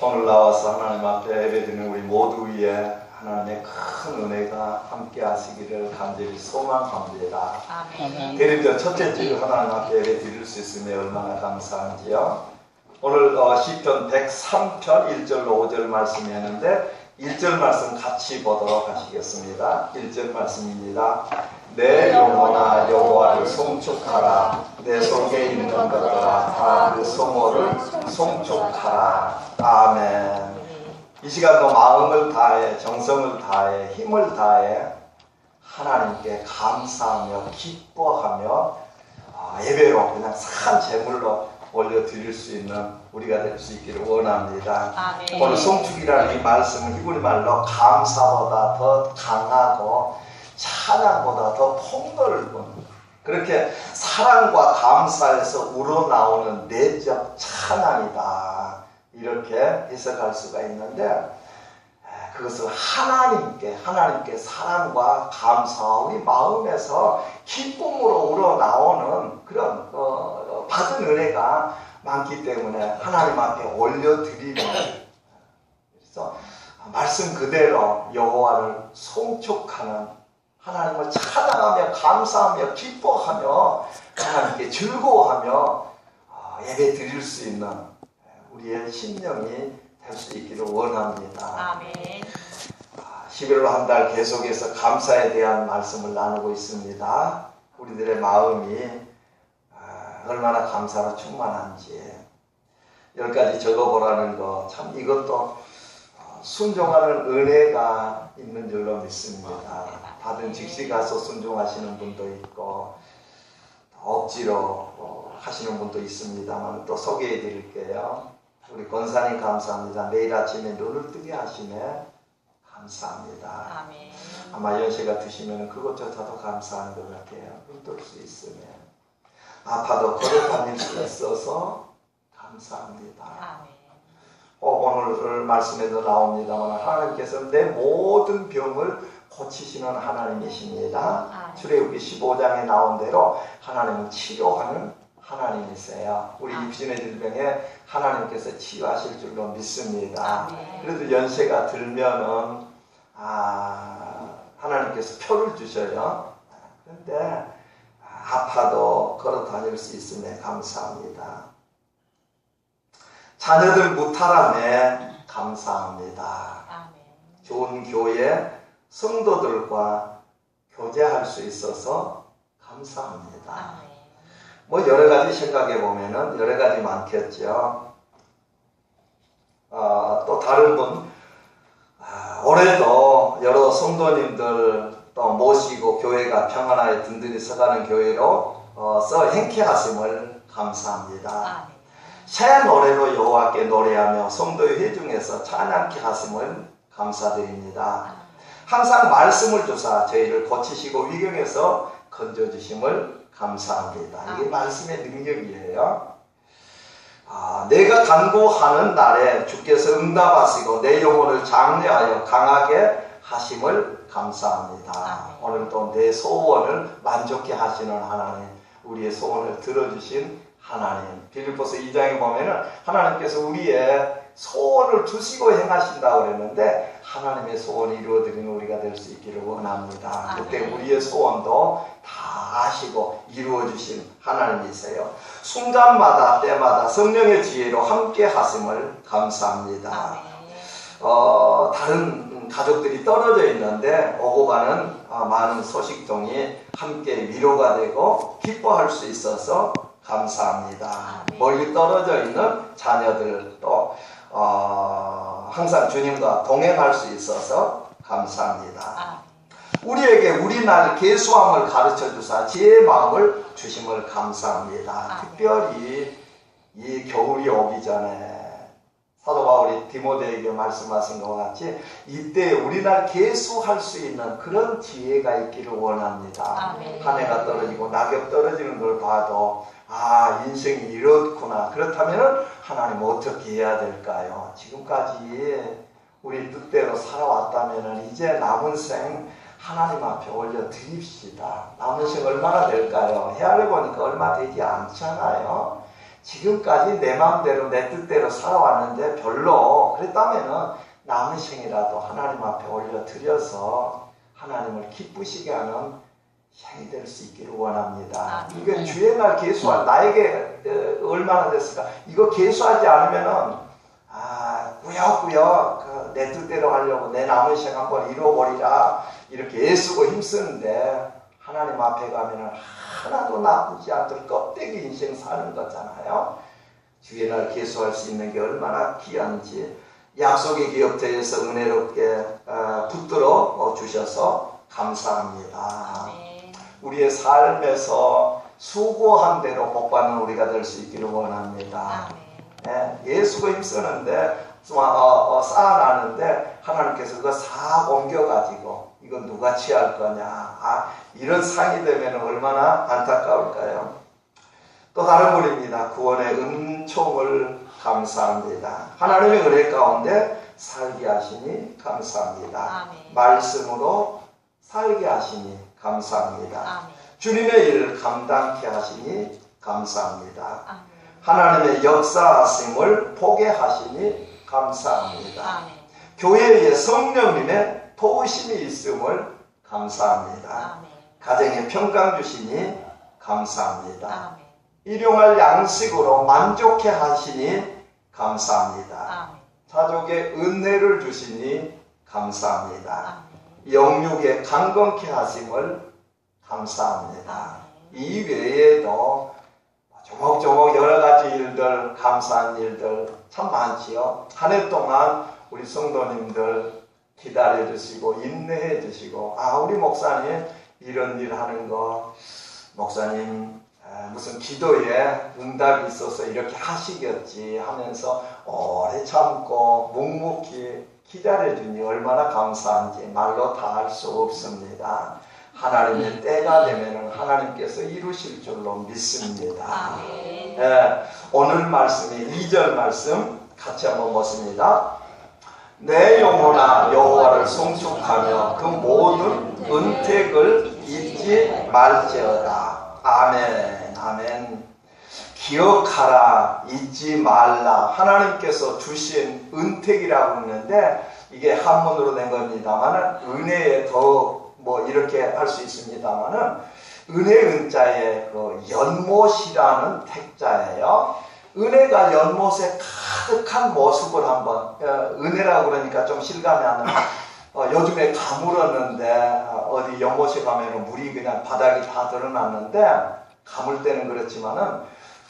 오늘 나와서 하나님 앞에 예배드리는 우리 모두 위에 하나님의 큰 은혜가 함께 하시기를 간절히 소망합니다. 아멘. 대리자 첫째 주 하나님 앞에 예배드릴 수 있음에 얼마나 감사한지요. 오늘 시편 103편 1절로 5절 말씀이었는데 1절 말씀 같이 보도록 하시겠습니다. 1절 말씀입니다. 내 영혼아 여호와를 송축하라. 내 속에 있는 것들아 다 그 성호를 송축하라. 아멘. 이 시간도 마음을 다해 정성을 다해 힘을 다해 하나님께 감사하며 기뻐하며 예배로 그냥 산 제물로 올려드릴 수 있는 우리가 될 수 있기를 원합니다. 아멘. 오늘 송축이라는 이 말씀은 히브리 말로 감사보다 더 강하고 찬양보다 더 폭넓은 그렇게 사랑과 감사에서 우러나오는 내적 찬양이다. 이렇게 해석할 수가 있는데 그것을 하나님께 사랑과 감사와 우리 마음에서 기쁨으로 우러나오는 그런 받은 은혜가 많기 때문에 하나님 앞에 올려드리는 그래서 말씀 그대로 여호와를 송축하는 하나님을 찬양하며 감사하며 기뻐하며 하나님께 즐거워하며 예배 드릴 수 있는 우리의 심령이 될 수 있기를 원합니다. 아멘. 11월 한 달 계속해서 감사에 대한 말씀을 나누고 있습니다. 우리들의 마음이 얼마나 감사로 충만한지 10가지 적어보라는 거 참 이것도 순종하는 은혜가 있는 줄로 믿습니다. 다른 즉시 가서 순종하시는 분도 있고 억지로 하시는 분도 있습니다만 또 소개해 드릴게요. 우리 권사님 감사합니다. 매일 아침에 눈을 뜨게 하시네. 감사합니다. 아멘. 아마 연세가 드시면 그것조차도 감사한 것 같아요. 눈 뜰 수 있으면. 아파도 걸어 다닐 수 있어서 감사합니다. 아멘. 오늘 말씀에도 나옵니다만 하나님께서 내 모든 병을 고치시는 하나님이십니다. 출애굽기 15장에 나온 대로 하나님은 치료하는 하나님이세요. 우리 육신의 질병에 하나님께서 치유하실 줄로 믿습니다. 그래도 연세가 들면은 하나님께서 표를 주셔요. 그런데 아파도 걸어 다닐 수 있음에 감사합니다. 자녀들 무탈함에 감사합니다. 아멘. 좋은 교회 성도들과 교제할 수 있어서 감사합니다. 아멘. 뭐 여러 가지 생각해 보면은 여러 가지 많겠죠. 또 다른 분 올해도 여러 성도님들 또 모시고 교회가 평안하게 든든히 서가는 교회로 행케하심을 감사합니다. 아멘. 새 노래로 여호와께 노래하며 성도의 회중에서 찬양케 하심을 감사드립니다. 항상 말씀을 주사 저희를 고치시고 위경에서 건져주심을 감사합니다. 이게 말씀의 능력이에요. 내가 간구하는 날에 주께서 응답하시고 내 영혼을 장려하여 강하게 하심을 감사합니다. 오늘도 내 소원을 만족해 하시는 하나님, 우리의 소원을 들어주신 하나님. 빌립보서 2장에 보면은 하나님께서 우리의 소원을 두시고 행하신다고 그랬는데 하나님의 소원이 이루어지는 우리가 될 수 있기를 원합니다. 그때 우리의 소원도 다 아시고 이루어주신 하나님이세요. 순간마다 때마다 성령의 지혜로 함께 하심을 감사합니다. 다른 가족들이 떨어져 있는데 오고 가는 많은 소식통이 함께 위로가 되고 기뻐할 수 있어서 감사합니다. 멀리 떨어져 있는 자녀들도 항상 주님과 동행할 수 있어서 감사합니다. 우리에게 우리날 계수함을 가르쳐 주사 지혜의 마음을 주심을 감사합니다. 특별히 이 겨울이 오기 전에 사도 바울이 디모데에게 말씀하신 것 같이 이때 우리날 계수할 수 있는 그런 지혜가 있기를 원합니다. 한 해가 떨어지고 낙엽 떨어지는 걸 봐도 인생이 이렇구나. 그렇다면 하나님 어떻게 해야 될까요? 지금까지 우리 뜻대로 살아왔다면 이제 남은 생 하나님 앞에 올려 드립시다. 남은 생 얼마나 될까요? 헤아려 보니까 얼마 되지 않잖아요. 지금까지 내 마음대로 내 뜻대로 살아왔는데 별로 그랬다면은 남은 생이라도 하나님 앞에 올려드려서 하나님을 기쁘시게 하는 생이 될 수 있기를 원합니다. 이건 주의 날 계수할 나에게 얼마나 됐을까? 이거 계수하지 않으면은 꾸역꾸역 내 뜻대로 하려고 내 남은 생 한번 이루어버리라 이렇게 애쓰고 힘쓰는데 하나님 앞에 가면은 하나도 나쁘지 않도록 껍데기 인생 사는 거잖아요. 주의 날 계수할 수 있는 게 얼마나 귀한지 약속의 기업대에서 은혜롭게 붙들어 주셔서 감사합니다. 우리의 삶에서 수고한 대로 복받는 우리가 될 수 있기를 원합니다. 예수가 힘쓰는데 쌓아놨는데 하나님께서 그거 싹 옮겨가지고 이거 누가 취할 거냐 이런 상이 되면 얼마나 안타까울까요? 또 다른 분입니다. 구원의 은총을 감사합니다. 하나님의 은혜 가운데 살게 하시니 감사합니다. 말씀으로 살게 하시니 감사합니다. 주님의 일 감당케 하시니 감사합니다. 하나님의 역사하심을 보게 하시니 감사합니다. 교회에 성령님의 도우심이 있음을 감사합니다. 가정에 평강 주시니 감사합니다. 일용할 양식으로 만족해 하시니 감사합니다. 자족의 은혜를 주시니 감사합니다. 영육에 강건케 하심을 감사합니다. 이 외에도 조목조목 여러 가지 일들, 감사한 일들 참 많지요. 한 해 동안 우리 성도님들 기다려 주시고 인내해 주시고 우리 목사님 이런 일 하는 거 목사님 무슨 기도에 응답이 있어서 이렇게 하시겠지 하면서 오래 참고 묵묵히 기다려주니 얼마나 감사한지 말로 다 할 수 없습니다. 하나님의 때가 되면 하나님께서 이루실 줄로 믿습니다. 오늘 말씀이 2절 말씀 같이 한번 보십니다. 내 영혼아 여호와를 송축하며 그 모든 은택을 잊지 말지어다. 아멘. 아멘. 기억하라, 잊지 말라. 하나님께서 주신 은택이라고 했는데 이게 한문으로 된 겁니다만 은혜에 더 이렇게 할 수 있습니다만은 은혜 은자의 그 연못이라는 택자예요. 은혜가 연못에 가득한 모습을 한번 은혜라고 그러니까 좀 실감이 안 나요. 요즘에 가물었는데 어디 연못에 가면 물이 그냥 바닥이 다 드러났는데 가물 때는 그렇지만은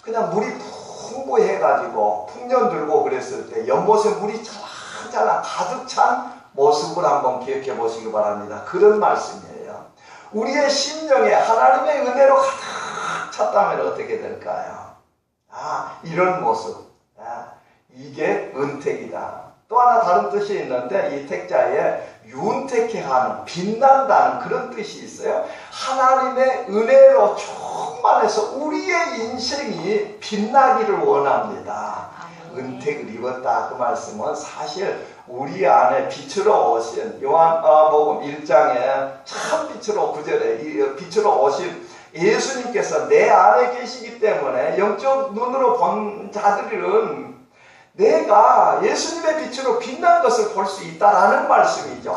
그냥 물이 풍부해가지고 풍년 들고 그랬을 때 연못에 물이 찰랑찰랑 가득 찬 모습을 한번 기억해 보시기 바랍니다. 그런 말씀이에요. 우리의 심령에 하나님의 은혜로 가득 찼다면 어떻게 될까요? 이런 모습. 이게 은택이다. 또 하나 다른 뜻이 있는데 이 택자에 윤택해 하는, 빛난다는 그런 뜻이 있어요. 하나님의 은혜로 충만해서 우리의 인생이 빛나기를 원합니다. 은택을 입었다 그 말씀은 사실 우리 안에 빛으로 오신 요한복음 1장에 참 빛으로 9절에 빛으로 오신 예수님께서 내 안에 계시기 때문에 영적 눈으로 본 자들은 내가 예수님의 빛으로 빛난 것을 볼 수 있다라는 말씀이죠.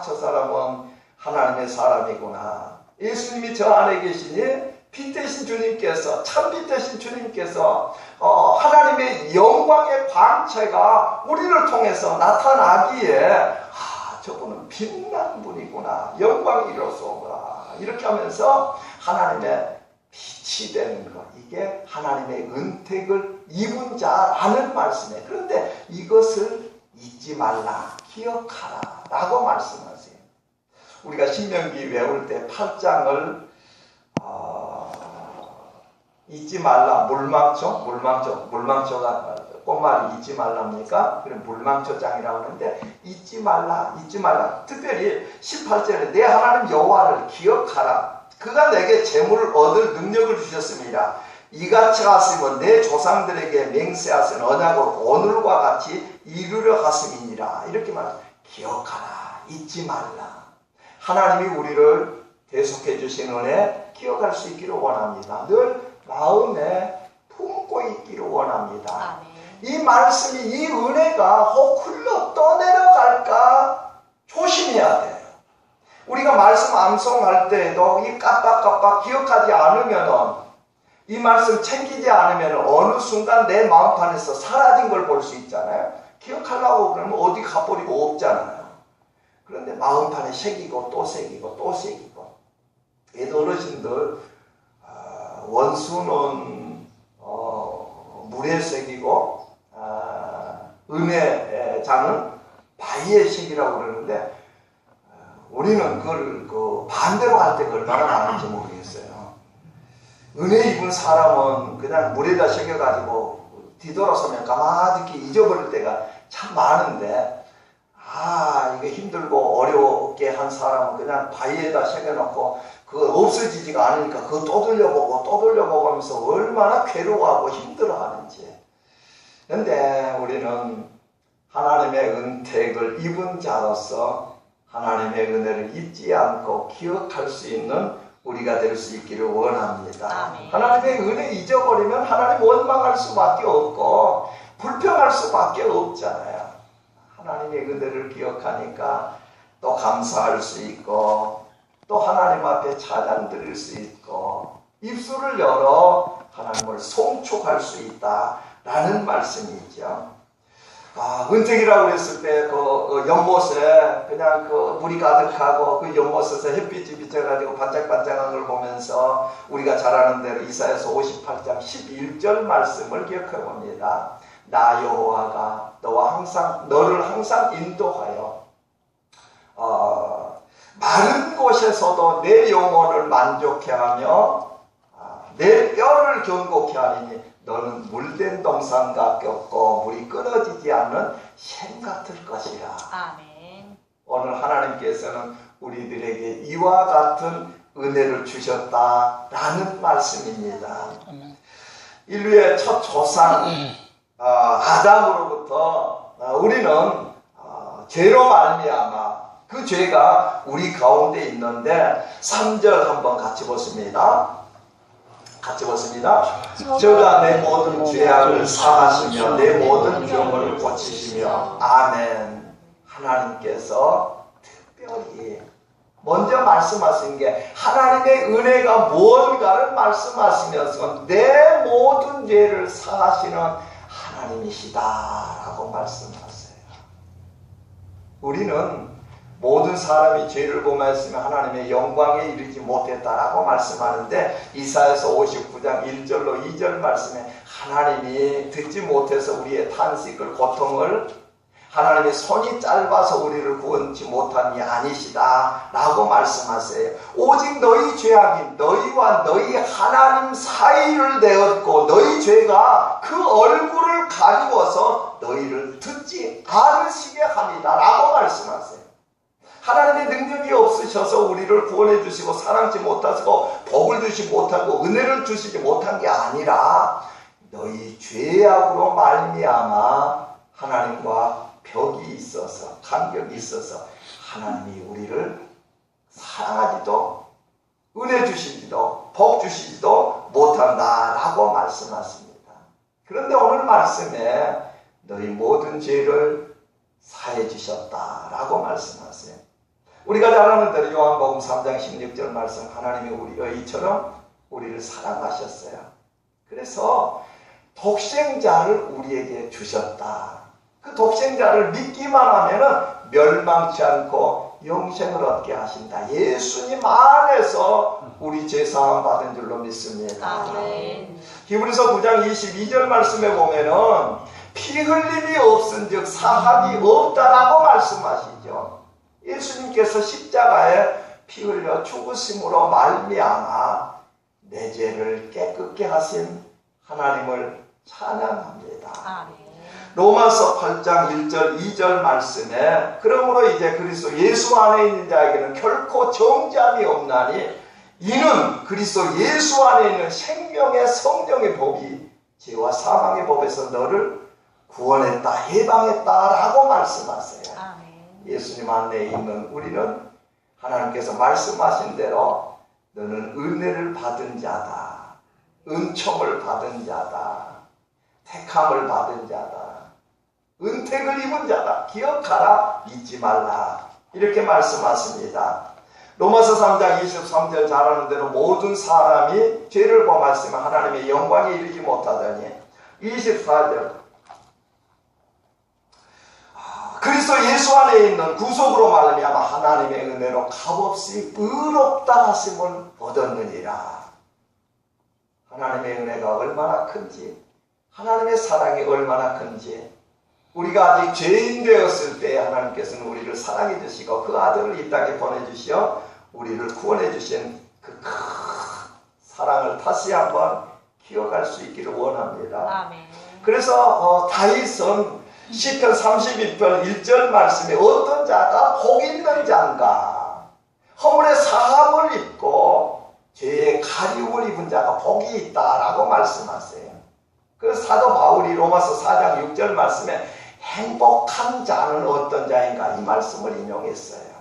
저 사람은 하나님의 사람이구나. 예수님이 저 안에 계시니 빛 되신 주님께서, 참빛 되신 주님께서 하나님의 영광의 광채가 우리를 통해서 나타나기에 저분은 빛난 분이구나. 영광이 이로소구나. 이렇게 하면서 하나님의 빛이 되는 것. 이게 하나님의 은택을 입은 자라는 말씀이에요. 그런데 이것을 잊지 말라, 기억하라 라고 말씀하세요. 우리가 신명기 외울 때 8장을 잊지 말라, 물망초가 꽃말이 잊지 말랍니까? 그럼 물망초장이라고 하는데 잊지 말라. 특별히 18절에 내 하나님 여호와를 기억하라. 그가 내게 재물을 얻을 능력을 주셨습니다. 이같이 하시면 내 조상들에게 맹세하신 언약을 오늘과 같이 이루려 하심이니라. 이렇게 말합니다. 기억하라, 잊지 말라. 하나님이 우리를 대속해 주신 은혜 기억할 수 있기를 원합니다. 늘 마음에 품고 있기를 원합니다. 아멘. 이 말씀이, 이 은혜가 혹 흘러 떠내려갈까 조심해야 돼요. 우리가 말씀 암송할 때에도 이 깜빡깜빡 기억하지 않으면은, 이 말씀 챙기지 않으면 어느 순간 내 마음판에서 사라진 걸 볼 수 있잖아요. 기억하려고 그러면 어디 가버리고 없잖아요. 그런데 마음판에 새기고 또 새기고 또 새기고. 얘도 어르신들, 원수는 물에 새기고, 은혜장은 바위에 새기라고 그러는데, 우리는 그걸 반대로 할 때가 얼마나 많은지 모르겠어요. 은혜 입은 사람은 그냥 물에다 새겨가지고 뒤돌아서면 가만히 잊어버릴 때가 참 많은데, 이게 힘들고 어렵게 한 사람은 그냥 바위에다 새겨놓고 그거 없어지지가 않으니까 그거 또 돌려보고 하면서 얼마나 괴로워하고 힘들어하는지. 그런데 우리는 하나님의 은택을 입은 자로서 하나님의 은혜를 잊지 않고 기억할 수 있는 우리가 될 수 있기를 원합니다. 아멘. 하나님의 은혜 잊어버리면 하나님 원망할 수밖에 없고 불평할 수밖에 없잖아요. 하나님의 은혜를 기억하니까 또 감사할 수 있고, 또 하나님 앞에 찬양 드릴 수 있고, 입술을 열어 하나님을 송축할 수 있다라는 말씀이죠. 은택이라고 그랬을 때 그 연못에 그냥 그 물이 가득하고 그 연못에서 햇빛이 비쳐가지고 반짝반짝한 걸 보면서 우리가 잘 아는 대로 이사야서 58장 11절 말씀을 기억해 봅니다. 나 여호와가 너를 항상 인도하여 마른 곳에서도 내 영혼을 만족해 하며 내 뼈를 견고케 하리니 너는 물된 동산 가깝고 물이 끊어지지 않는 샘 같을 것이라. 아멘. 오늘 하나님께서는 우리들에게 이와 같은 은혜를 주셨다라는 말씀입니다. 인류의 첫 조상 아담으로부터 우리는 죄로 말미암아 그 죄가 우리 가운데 있는데 3절 한번 같이 보십니다. 저가 내 모든 죄악을 사하시며 내 모든 병을 고치시며. 아멘. 하나님께서 특별히 먼저 말씀하신 게 하나님의 은혜가 무언가를 말씀하시면서 내 모든 죄를 사하시는 하나님이시다라고 말씀하세요. 우리는 모든 사람이 죄를 범하였으면 하나님의 영광에 이르지 못했다라고 말씀하는데, 이사야서 59장 1절로 2절 말씀에 하나님이 듣지 못해서 우리의 탄식을, 고통을, 하나님의 손이 짧아서 우리를 구원치 못함이 아니시다 라고 말씀하세요. 오직 너희 죄악이 너희와 너희 하나님 사이를 내었고 너희 죄가 그 얼굴을 가리워서 너희를 듣지 않으시게 합니다 라고 말씀하세요. 하나님의 능력이 없으셔서 우리를 구원해 주시고 사랑치 못하시고 복을 주시 못하고 은혜를 주시지 못한 게 아니라 너희 죄악으로 말미암아 하나님과 벽이 있어서, 간격이 있어서 하나님이 우리를 사랑하지도 은혜 주시지도 복 주시지도 못한다라고 말씀하십니다. 그런데 오늘 말씀에 너희 모든 죄를 사해 주셨다라고 말씀하세요. 우리가 잘 아는 대로 요한복음 3장 16절 말씀, 하나님이 이처럼 우리를 사랑하셨어요. 그래서 독생자를 우리에게 주셨다. 그 독생자를 믿기만 하면은 멸망치 않고 영생을 얻게 하신다. 예수님 안에서 우리 죄사함 받은 줄로 믿습니다. 아멘. 히브리서 9장 22절 말씀에 보면은 피 흘림이 없은즉 사함이 없다라고 말씀하시죠. 예수님께서 십자가에 피 흘려 죽으심으로 말미암아 내 죄를 깨끗게 하신 하나님을 찬양합니다. 아멘. 로마서 8장 1절 2절 말씀에 그러므로 이제 그리스도 예수 안에 있는 자에게는 결코 정죄함이 없나니 이는 그리스도 예수 안에 있는 생명의 성령의 법이 죄와 사망의 법에서 너를 구원했다, 해방했다라고 말씀하세요. 아멘. 예수님 안에 있는 우리는 하나님께서 말씀하신 대로 너는 은혜를 받은 자다. 은총을 받은 자다. 택함을 받은 자다. 은택을 입은 자다. 기억하라. 잊지 말라. 이렇게 말씀하십니다. 로마서 3장 23절 잘 아는 대로 모든 사람이 죄를 범하였으면 하나님의 영광에 이르지 못하더니 24절 그리스도 예수 안에 있는 구속으로 말미암아 하나님의 은혜로 값없이 의롭다 하심을 얻었느니라. 하나님의 은혜가 얼마나 큰지, 하나님의 사랑이 얼마나 큰지, 우리가 아직 죄인 되었을 때 하나님께서는 우리를 사랑해 주시고 그 아들을 이 땅에 보내주시어 우리를 구원해 주신 그 큰 사랑을 다시 한번 기억할 수 있기를 원합니다. 아멘. 그래서 다윗은 시편 31편 1절 말씀에 어떤 자가 복 있는 자인가, 허물의 사함을 입고 죄의 가리움을 입은 자가 복이 있다라고 말씀하세요. 그 사도 바울이 로마서 4장 6절 말씀에 행복한 자는 어떤 자인가 이 말씀을 인용했어요.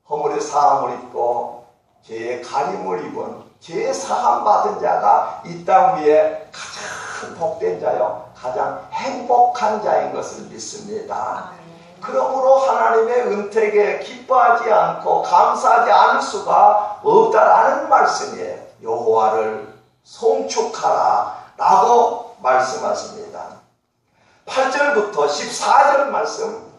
허물의 사함을 입고 죄의 가림을 입은 죄의 사함 받은 자가 이 땅 위에 가장 복된 자요, 가장 행복한 자인 것을 믿습니다. 그러므로 하나님의 은택에 기뻐하지 않고 감사하지 않을 수가 없다라는 말씀이에요. 여호와를 송축하라 라고 말씀하십니다. 8절부터 14절 말씀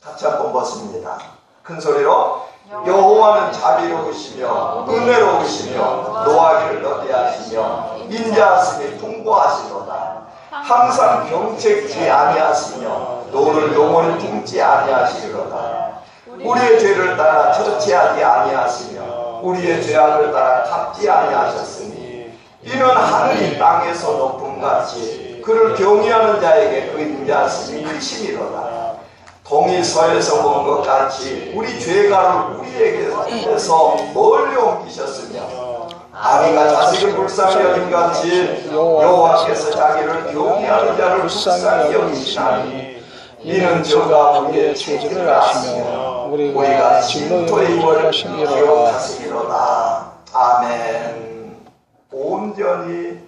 같이 한번 보십니다. 큰 소리로 여호와는 자비로우시며 은혜로우시며 노하기를 더디하시며 인자하심이 풍부하시도다. 항상 경책지 아니하시며 노를 영원히 품지 아니하시리로다. 우리의 죄를 따라 처치하지 아니하시며 우리의 죄악을 따라 갚지 아니하셨으니 이는 하늘이 땅에서 높음같이 그를 경외하는 자에게 그 인자하심이 크심이로다. 동이 서에서 본 것 같이 우리 죄가를 우리에게서 멀리 옮기셨으며 아비가 자식을 불쌍히 여김 같이 여호와께서 자기를 경외하는 자를 불쌍히 여기시나니 이는 저가 우리의 죄를 아시며 우리가 진토의 힘을 기억하시기로다. 아멘. 온전히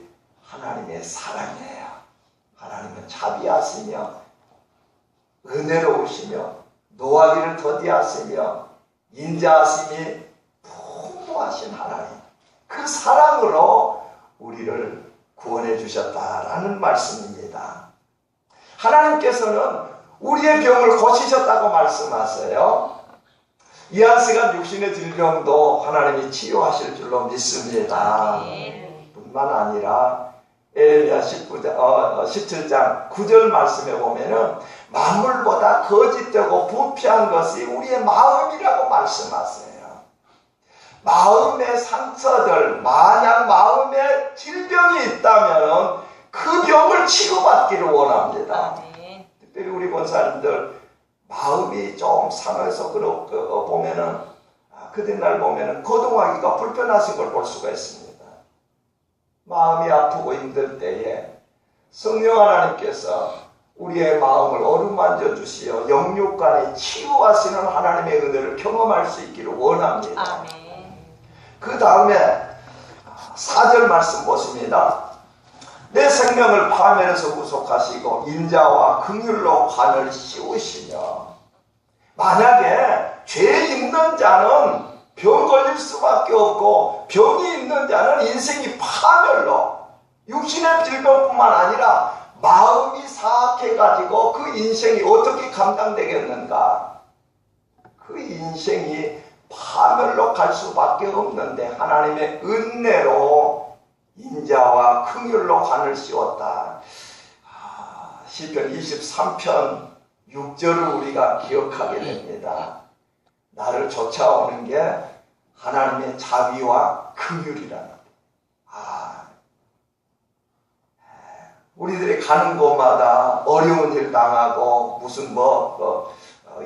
하나님의 사랑이에요. 하나님은 자비하시며 은혜로우시며 노하기를 더디하시며 인자하심이 풍부하신 하나님, 그 사랑으로 우리를 구원해 주셨다라는 말씀입니다. 하나님께서는 우리의 병을 고치셨다고 말씀하세요. 이한시간 육신의 질병도 하나님이 치유하실 줄로 믿습니다. 뿐만 아니라 에레미야 17장 9절 말씀에 보면은 만물보다 거짓되고 부패한 것이 우리의 마음이라고 말씀하세요. 마음의 상처들, 만약 마음에 질병이 있다면 그 병을 치유받기를 원합니다. 특별히 우리 권사님들 마음이 좀 상해서 보면은 그날 보면은 거동하기가 불편하신 걸 볼 수가 있습니다. 마음이 아프고 힘들 때에 성령 하나님께서 우리의 마음을 어루만져 주시어 영육간에 치유하시는 하나님의 은혜를 경험할 수 있기를 원합니다. 아멘. 그 다음에 4절 말씀 보십니다. 내 생명을 파멸에서 구속하시고 인자와 긍휼로 관을 씌우시며. 만약에 죄 있는 자는 병 걸릴 수밖에 없고 병이 있는 자는 인생이 파멸로 육신의 질병뿐만 아니라 마음이 사악해가지고 그 인생이 어떻게 감당되겠는가. 그 인생이 파멸로 갈 수밖에 없는데 하나님의 은혜로 인자와 긍휼로 관을 씌웠다. 시편 23편 6절을 우리가 기억하게 됩니다. 나를 쫓아오는 게 하나님의 자비와 긍휼이라는 것. 우리들이 가는 곳마다 어려운 일 당하고 무슨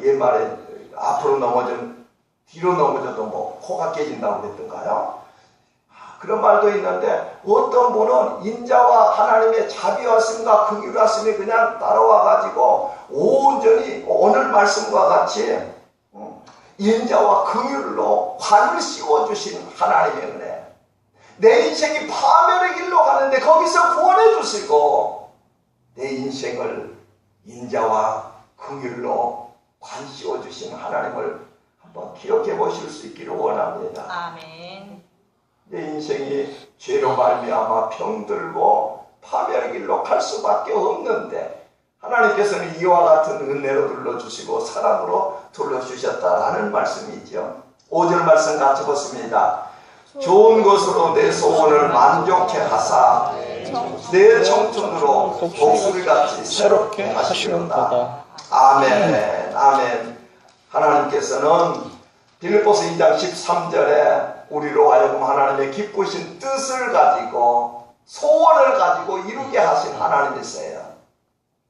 옛말에 앞으로 넘어진 뒤로 넘어져도 코가 깨진다고 그랬던가요? 그런 말도 있는데 어떤 분은 인자와 하나님의 자비하심과 긍휼하심이 그냥 따라와가지고 온전히 오늘 말씀과 같이 인자와 긍휼로 관을 씌워주신 하나님의 은혜. 내 인생이 파멸의 길로 가는데 거기서 구원해 주시고 내 인생을 인자와 긍휼로 관씌워 주신 하나님을 한번 기억해 보실 수 있기를 원합니다. 아멘. 내 인생이 죄로 말미암아 병들고 파멸의 길로 갈 수밖에 없는데 하나님께서는 이와 같은 은혜로 둘러주시고 사랑으로 둘러주셨다라는 말씀이죠. 5절 말씀 같이 보습니다. 좋은 것으로 내 소원을 만족해 하사 내 청춘으로 독수리같이 새롭게 하시는도다. 아멘. 아멘. 하나님께서는 빌립보서 2장 13절에 우리로 하여금 하나님의 기쁘신 뜻을 가지고 소원을 가지고 이루게 하신 하나님이세요.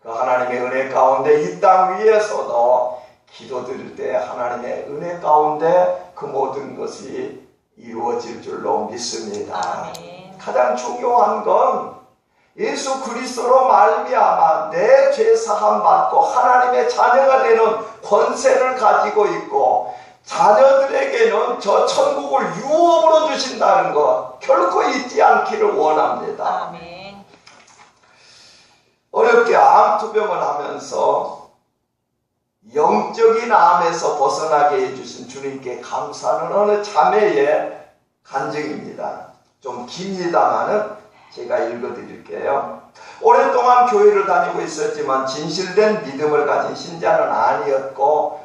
그 하나님의 은혜 가운데 이 땅 위에서도 기도드릴 때 하나님의 은혜 가운데 그 모든 것이 이루어질 줄로 믿습니다. 아멘. 가장 중요한 건 예수 그리스도로 말미암아 내 죄 사함 받고 하나님의 자녀가 되는 권세를 가지고 있고 자녀들에게는 저 천국을 유업으로 주신다는 것 결코 잊지 않기를 원합니다. 아멘. 어렵게 암투병을 하면서 영적인 암에서 벗어나게 해주신 주님께 감사하는 어느 자매의 간증입니다. 좀 깁니다마는 제가 읽어드릴게요. 오랫동안 교회를 다니고 있었지만 진실된 믿음을 가진 신자는 아니었고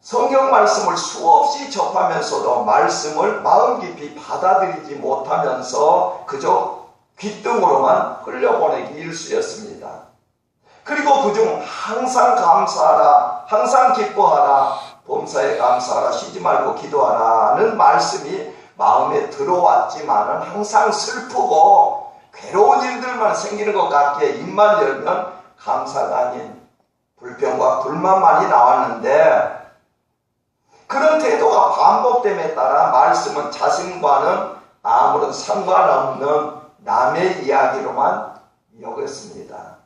성경 말씀을 수없이 접하면서도 말씀을 마음 깊이 받아들이지 못하면서 그저 귓등으로만 흘려보내기 일쑤였습니다. 그리고 그중 항상 감사하라, 항상 기뻐하라, 범사에 감사하라, 쉬지 말고 기도하라는 말씀이 마음에 들어왔지만은 항상 슬프고 괴로운 일들만 생기는 것 같기에 입만 열면 감사가 아닌 불평과 불만만이 나왔는데 그런 태도가 반복됨에 따라 말씀은 자신과는 아무런 상관없는 남의 이야기로만 여겼습니다.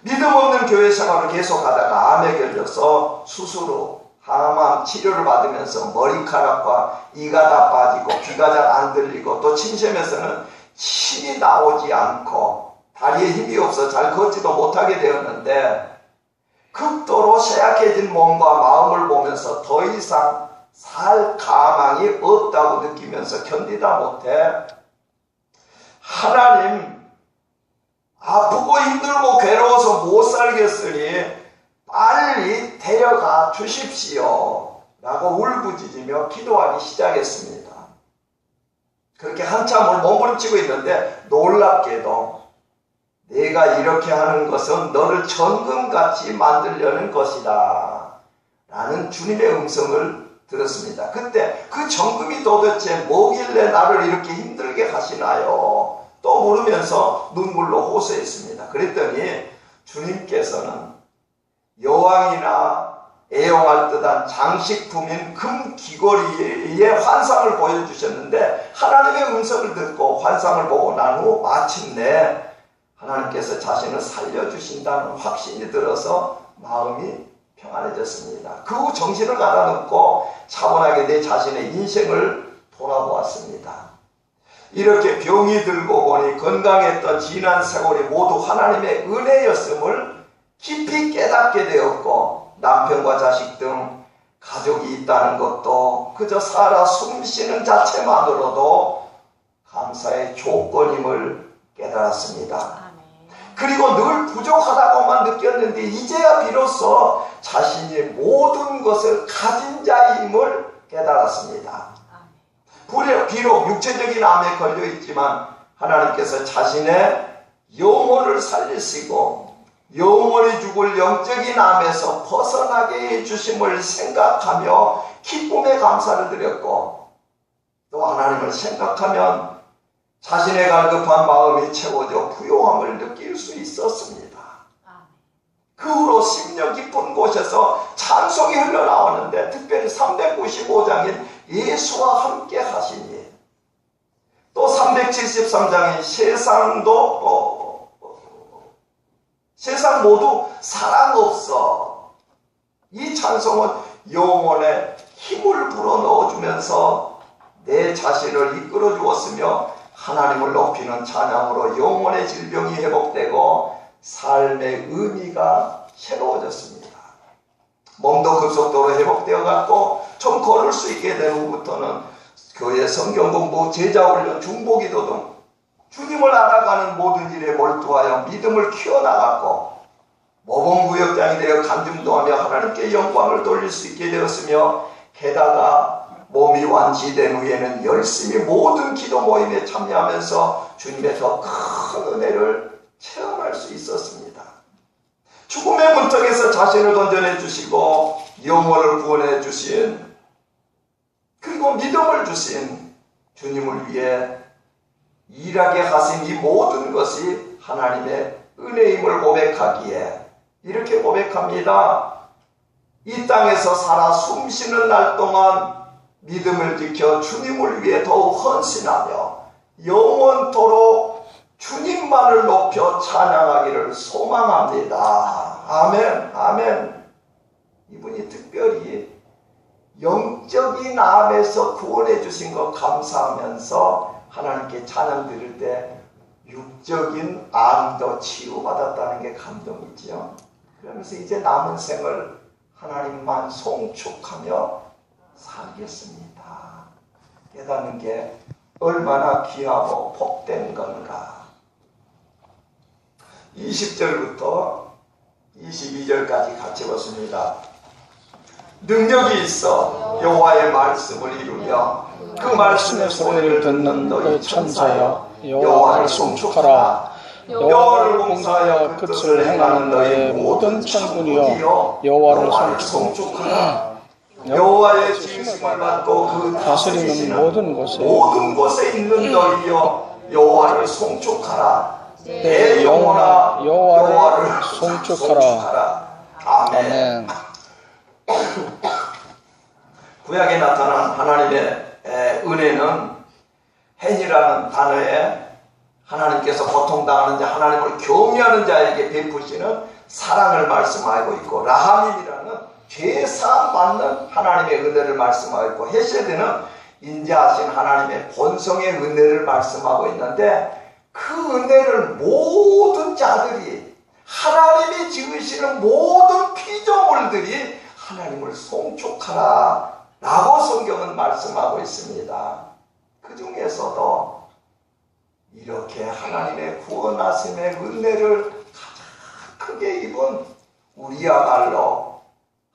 믿음 없는 교회 생활을 계속하다가 암에 걸려서 수술 후 항암 치료를 받으면서 머리카락과 이가 다 빠지고 귀가 잘 안 들리고 또 침샘에서는 침이 나오지 않고 다리에 힘이 없어 잘 걷지도 못하게 되었는데 극도로 쇠약해진 몸과 마음을 보면서 더 이상 살 가망이 없다고 느끼면서 견디다 못해 하나님 아프고 힘들고 괴로워서 못 살겠으니 빨리 데려가 주십시오 라고 울부짖으며 기도하기 시작했습니다. 그렇게 한참을 몸부림치고 있는데 놀랍게도 내가 이렇게 하는 것은 너를 전금같이 만들려는 것이다 라는 주님의 음성을 들었습니다. 그때 그 전금이 도대체 뭐길래 나를 이렇게 힘들게 하시나요? 또 물으면서 눈물로 호소했습니다. 그랬더니 주님께서는 여왕이나 애용할 듯한 장식품인 금 귀걸이의 환상을 보여주셨는데 하나님의 음성을 듣고 환상을 보고 난 후 마침내 하나님께서 자신을 살려주신다는 확신이 들어서 마음이 평안해졌습니다. 그 후 정신을 가다놓고 차분하게 내 자신의 인생을 돌아보았습니다. 이렇게 병이 들고 보니 건강했던 지난 세월이 모두 하나님의 은혜였음을 깊이 깨닫게 되었고 남편과 자식 등 가족이 있다는 것도 그저 살아 숨쉬는 자체만으로도 감사의 조건임을 깨달았습니다. 그리고 늘 부족하다고만 느꼈는데 이제야 비로소 자신이 모든 것을 가진 자임을 깨달았습니다. 비록 육체적인 암에 걸려있지만 하나님께서 자신의 영혼을 살리시고 영원히 죽을 영적인 암에서 벗어나게 해주심을 생각하며 기쁨의 감사를 드렸고 또 하나님을 생각하면 자신의 갈급한 마음이 채워져 부요함을 느낄 수 있었습니다. 그 후로 심령 깊은 곳에서 찬송이 흘러나오는데 특별히 395장인 예수와 함께 하시니 또 373장인 세상 모두 사랑 없어 이 찬송은 영혼에 힘을 불어 넣어주면서 내 자신을 이끌어 주었으며 하나님을 높이는 찬양으로 영혼의 질병이 회복되고 삶의 의미가 새로워졌습니다. 몸도 급속도로 회복되어 갔고 좀 걸을 수 있게 된 후부터는 교회 성경 공부, 제자 훈련, 중보기도 등 주님을 알아가는 모든 일에 몰두하여 믿음을 키워나갔고 모범구역장이 되어 간증도하며 하나님께 영광을 돌릴 수 있게 되었으며 게다가 몸이 완치된 후에는 열심히 모든 기도 모임에 참여하면서 주님의 더 큰 은혜를 체험할 수 있었습니다. 죽음의 문턱에서 자신을 건져내 주시고 영혼을 구원해 주신 그리고 믿음을 주신 주님을 위해 일하게 하신 이 모든 것이 하나님의 은혜임을 고백하기에 이렇게 고백합니다. 이 땅에서 살아 숨쉬는 날 동안 믿음을 지켜 주님을 위해 더욱 헌신하며 영원토록 주님만을 높여 찬양하기를 소망합니다. 아멘, 아멘. 이분이 특별히 영적인 암에서 구원해 주신 것 감사하면서 하나님께 찬양 드릴 때 육적인 암도 치유받았다는 게 감동이지요. 그러면서 이제 남은 생을 하나님만 송축하며 살겠습니다. 깨닫는 게 얼마나 귀하고 복된 건가. 20절부터 22절까지 같이 보십니다. 능력이 있어 여호와의 말씀을 이루며 그 말씀의 소리를 듣는 너희 천사여 여호와를 송축하라. 여호와를 봉사하여 그 뜻을 행하는 너희 모든 천군이여 여호와를 송축하라. 여호와의 지으심을 받고 그 다스리는 모든 곳에 있는 너희여 여호와를 송축하라. 내 영혼아 여호와를 송축하라. 아멘. 구약에 나타난 하나님의 은혜는 헨이라는 단어에 하나님께서 고통당하는 자, 하나님을 경외하는 자에게 베푸시는 사랑을 말씀하고 있고, 라하밈이라는 죄사함 받는 하나님의 은혜를 말씀하고 있고, 헤세드는 인자하신 하나님의 본성의 은혜를 말씀하고 있는데, 그 은혜를 모든 자들이, 하나님이 지으시는 모든 피조물들이 하나님을 송축하라 라고 성경은 말씀하고 있습니다. 그 중에서도 이렇게 하나님의 구원하심의 은혜를 가장 크게 입은 우리야말로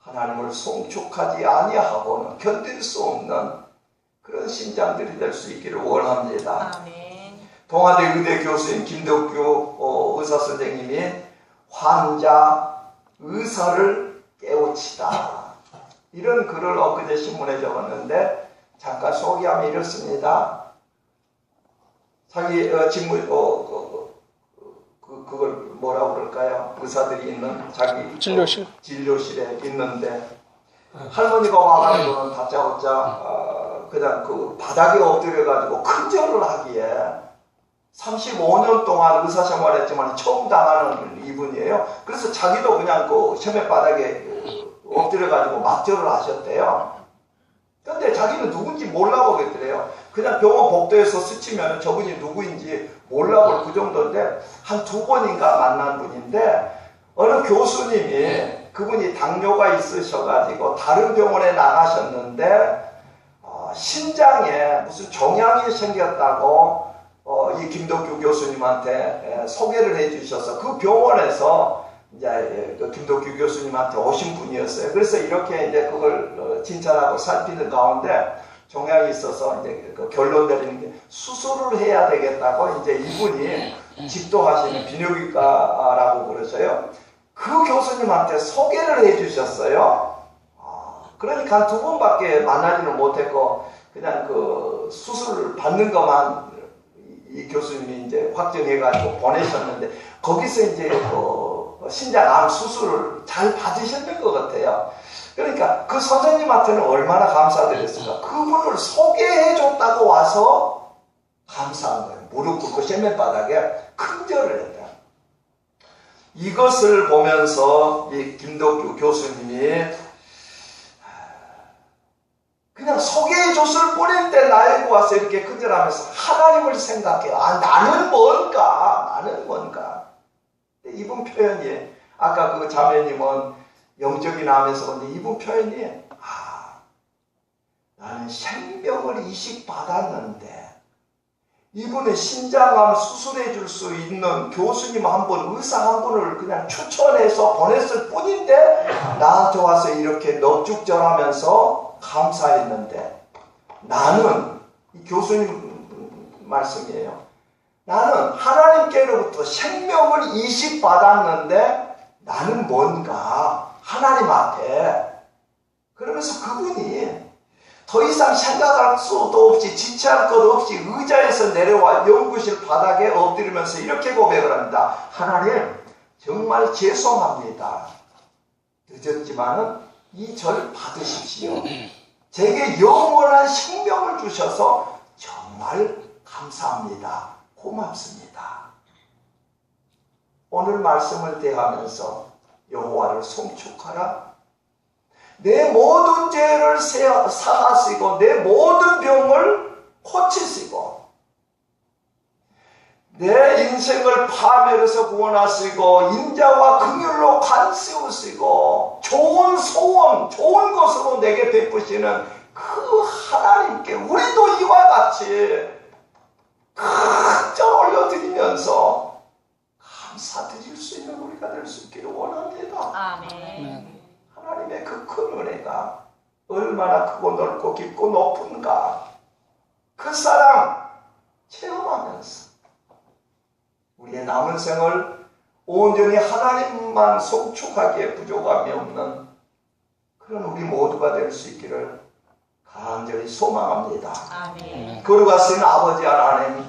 하나님을 송축하지 아니하고는 견딜 수 없는 그런 신장들이 될 수 있기를 원합니다. 아멘. 동아대 의대 교수인 김덕규 의사 선생님이 환자, 의사를 깨우치다 이런 글을 엊그제 신문에 적었는데 잠깐 소개하면 이렇습니다. 자기 직무 그걸 뭐라고 그럴까요? 의사들이 있는 자기 진료실에 있는데 할머니가 와가지고 거는 다짜고짜 그냥 그 바닥에 엎드려가지고 큰절을 하기에 35년 동안 의사 생활했지만 처음 당하는 이분이에요. 그래서 자기도 그냥 그 셔멧 바닥에 엎드려가지고 막절을 하셨대요. 근데 자기는 누군지 몰라보겠더래요. 그냥 병원 복도에서 스치면 저분이 누구인지 몰라볼 그 정도인데 한 2번인가 만난 분인데 어느 교수님이 그분이 당뇨가 있으셔가지고 다른 병원에 나가셨는데 신장에 무슨 종양이 생겼다고 이 김덕규 교수님한테 소개를 해주셔서 그 병원에서 이제 그 김덕규 교수님한테 오신 분이었어요. 그래서 이렇게 이제 그걸 진찰하고 살피는 가운데 종양이 있어서 이제 그 결론 내리는 게 수술을 해야 되겠다고 이제 이분이 집도하시는 비뇨기과라고 그러셔요. 그 교수님한테 소개를 해주셨어요. 그러니까 한 2번밖에 만나지는 못했고 그냥 그 수술을 받는 것만 이 교수님이 이제 확정해가지고 보내셨는데 거기서 이제 신장암 수술을 잘 받으셨는 것 같아요. 그러니까 그 선생님한테는 얼마나 감사드렸을까. 그분을 소개해줬다고 와서 감사한 거예요. 무릎 꿇고 셔밋바닥에 큰절을 했다. 이것을 보면서 이 김덕규 교수님이 그냥 소개해줬을 있을 뿐인데 나에게 와서 이렇게 큰절하면서 하나님을 생각해요. 나는 뭔가? 나는 뭔가? 이분 표현이, 아까 그 자매님은 영적이나 하면서 근데 이분 표현이, 나는 생명을 이식받았는데, 이분의 신장암 수술해 줄 수 있는 교수님 한 분, 의사 한 분을 그냥 추천해서 보냈을 뿐인데 나한테 와서 이렇게 넙죽절하면서 감사했는데, 나는, 이 교수님 말씀이에요. 나는 하나님께로부터 생명을 이식받았는데 나는 뭔가 하나님 앞에, 그러면서 그분이 더 이상 생각할 수도 없이 지체할 것 없이 의자에서 내려와 연구실 바닥에 엎드리면서 이렇게 고백을 합니다. 하나님, 정말 죄송합니다. 늦었지만은 이 절 받으십시오. 제게 영원한 생명을 주셔서 정말 감사합니다. 고맙습니다. 오늘 말씀을 대하면서 여호와를 송축하라. 내 모든 죄를 사하시고 내 모든 병을 고치시고 내 인생을 파멸해서 구원하시고 인자와 긍휼로 간세우시고 좋은 소원, 좋은 것으로 내게 베푸시는 그 하나님께 우리도 이와 같이 큰 절 올려드리면서 감사드릴 수 있는 우리가 될 수 있기를 원합니다. 아멘. 하나님의 그 큰 은혜가 얼마나 크고 넓고 깊고 높은가, 그 사랑 체험하면서 우리의 남은 생을 온전히 하나님만 송축하기에 부족함이 없는 그런 우리 모두가 될 수 있기를 간절히 소망합니다. 아멘. 거룩하신 아버지 하나님,